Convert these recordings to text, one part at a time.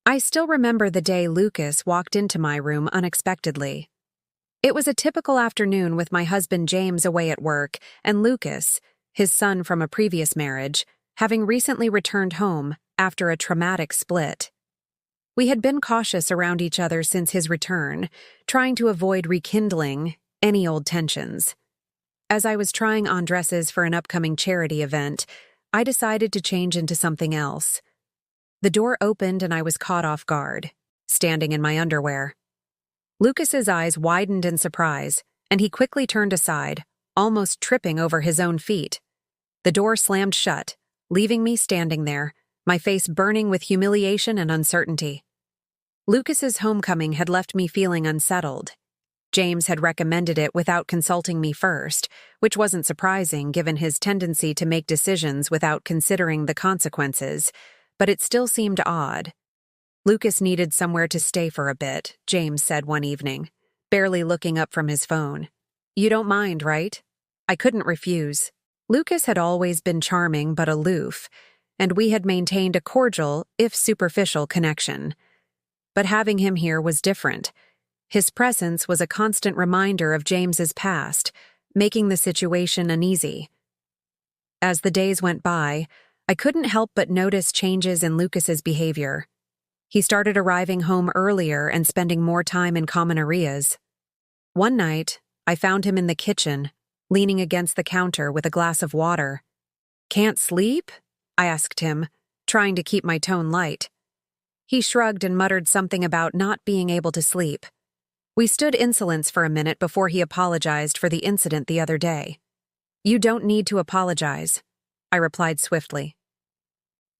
I still remember the day Lucas walked into my room unexpectedly. It was a typical afternoon with my husband James away at work and Lucas, his son from a previous marriage, having recently returned home after a traumatic split. We had been cautious around each other since his return, trying to avoid rekindling any old tensions. As I was trying on dresses for an upcoming charity event, I decided to change into something else. The door opened and I was caught off guard, standing in my underwear. Lucas's eyes widened in surprise, and he quickly turned aside, almost tripping over his own feet. The door slammed shut, leaving me standing there, my face burning with humiliation and uncertainty. Lucas's homecoming had left me feeling unsettled. James had recommended it without consulting me first, which wasn't surprising given his tendency to make decisions without considering the consequences, but it still seemed odd. Lucas needed somewhere to stay for a bit, James said one evening, barely looking up from his phone. You don't mind, right? I couldn't refuse. Lucas had always been charming but aloof, and we had maintained a cordial, if superficial, connection. But having him here was different. His presence was a constant reminder of James's past, making the situation uneasy. As the days went by, I couldn't help but notice changes in Lucas's behavior. He started arriving home earlier and spending more time in common areas. One night, I found him in the kitchen, leaning against the counter with a glass of water. "Can't sleep?" I asked him, trying to keep my tone light. He shrugged and muttered something about not being able to sleep. We stood insolence for a minute before he apologized for the incident the other day. "You don't need to apologize," I replied swiftly.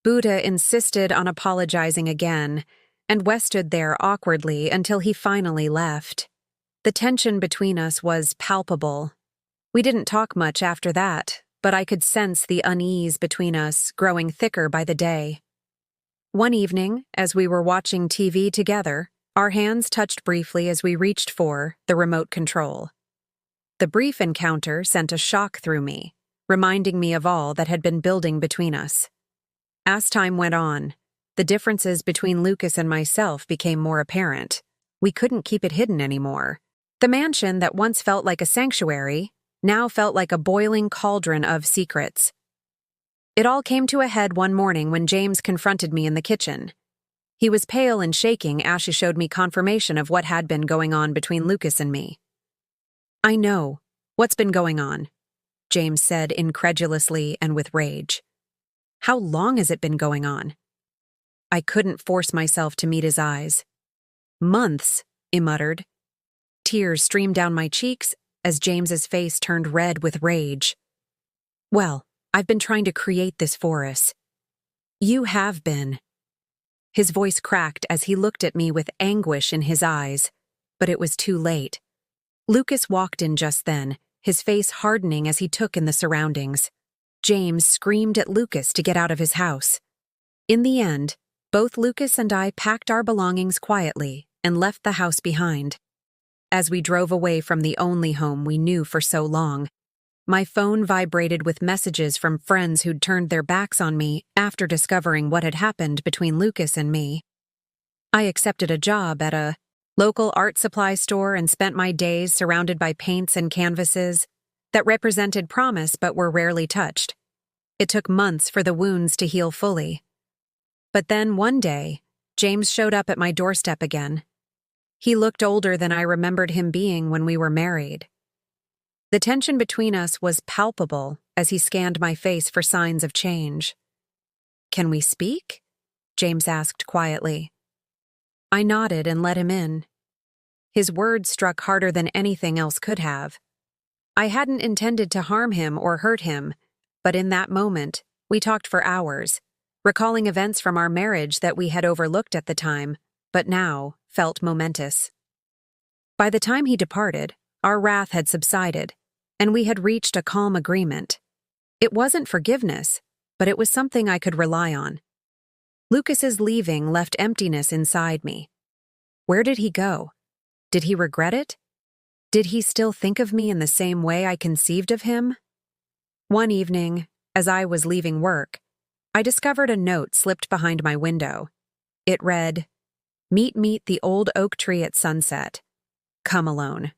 Buddha insisted on apologizing again, and Wes stood there awkwardly until he finally left. The tension between us was palpable. We didn't talk much after that, but I could sense the unease between us growing thicker by the day. One evening, as we were watching TV together, our hands touched briefly as we reached for the remote control. The brief encounter sent a shock through me, reminding me of all that had been building between us. As time went on, the differences between Lucas and myself became more apparent. We couldn't keep it hidden anymore. The mansion that once felt like a sanctuary now felt like a boiling cauldron of secrets. It all came to a head one morning when James confronted me in the kitchen. He was pale and shaking as she showed me confirmation of what had been going on between Lucas and me. "I know. What's been going on?" James said incredulously and with rage. "How long has it been going on?" I couldn't force myself to meet his eyes. "Months," he muttered. Tears streamed down my cheeks as James's face turned red with rage. "Well, I've been trying to create this for us." "You have been." His voice cracked as he looked at me with anguish in his eyes, but it was too late. Lucas walked in just then, his face hardening as he took in the surroundings. James screamed at Lucas to get out of his house. In the end, both Lucas and I packed our belongings quietly and left the house behind. As we drove away from the only home we knew for so long, my phone vibrated with messages from friends who'd turned their backs on me after discovering what had happened between Lucas and me. I accepted a job at a local art supply store and spent my days surrounded by paints and canvases that represented promise but were rarely touched. It took months for the wounds to heal fully. But then one day, James showed up at my doorstep again. He looked older than I remembered him being when we were married. The tension between us was palpable as he scanned my face for signs of change. "Can we speak?" James asked quietly. I nodded and let him in. His words struck harder than anything else could have. I hadn't intended to harm him or hurt him, but in that moment, we talked for hours, recalling events from our marriage that we had overlooked at the time, but now felt momentous. By the time he departed, our wrath had subsided, and we had reached a calm agreement. It wasn't forgiveness, but it was something I could rely on. Lucas's leaving left emptiness inside me. Where did he go? Did he regret it? Did he still think of me in the same way I conceived of him? One evening, as I was leaving work, I discovered a note slipped behind my window. It read, Meet the old oak tree at sunset. Come alone.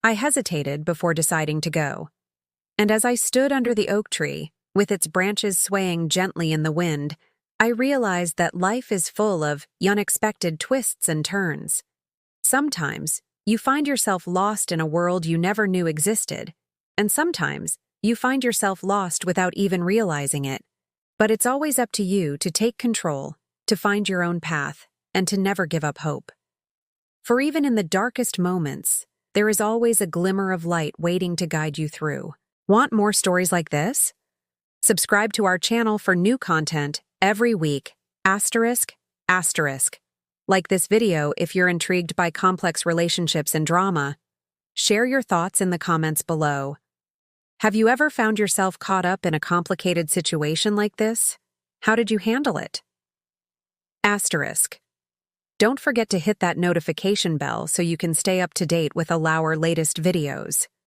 I hesitated before deciding to go. And as I stood under the oak tree, with its branches swaying gently in the wind, I realized that life is full of unexpected twists and turns. Sometimes, you find yourself lost in a world you never knew existed, and sometimes, you find yourself lost without even realizing it. But it's always up to you to take control, to find your own path, and to never give up hope. For even in the darkest moments, there is always a glimmer of light waiting to guide you through. Want more stories like this? Subscribe to our channel for new content every week. Asterisk, asterisk. Like this video if you're intrigued by complex relationships and drama. Share your thoughts in the comments below. Have you ever found yourself caught up in a complicated situation like this? How did you handle it? Asterisk. Don't forget to hit that notification bell so you can stay up to date with our latest videos.